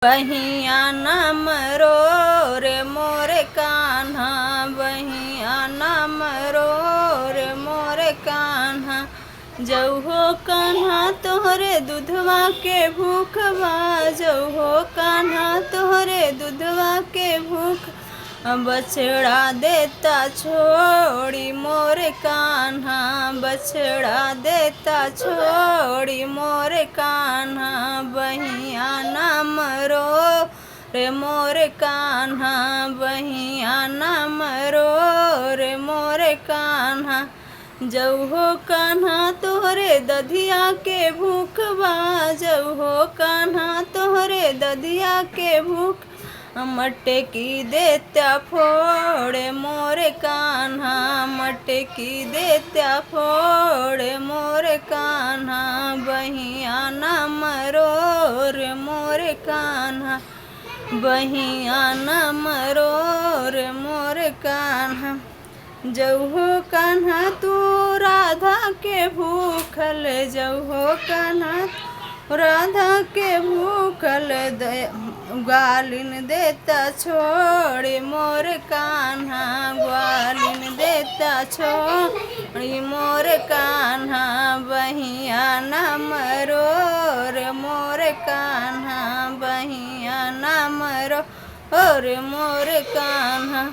बहिया नाम रो रे मोरे कान्हा, बहिया नाम रो रे मोरे कान्हा। जौहो कान्हा तोहरे दूधवा के भूख बा, जौहो कान्हा तोहरे दूधवा के भूख। बछड़ा देता छोड़ी मोरे कान्हा, बछड़ा देता छोड़ी मोरे कान्हा। बहिया नाम रो रे मोरे कान्हा, बहिया नाम रो रे मोरे कान्हा। जौहो कान्हा तोहरे दधिया के भूख बा, जौहो कान्हा तोहरे दधिया के भूख। मटकी देता फोड़े मोरे कान्हा, मटकी देता फोड़े मोरे कान्हा। बहिया नाम रो रे मोरे कान्हा, बहिया नाम रो रे मोरे कान्हा। जौहो कान्हा तू राधा के भूखल, जौहो कान्हा राधा के भूखल। ग्वालिन देता छोड़ी मोरे कान्हा, ग्वालिन देता छोड़ी मोरे कान्हा। बहिया नाम रो रे मोरे कान्हा, बहिया नाम रो रे मोरे कान्हा।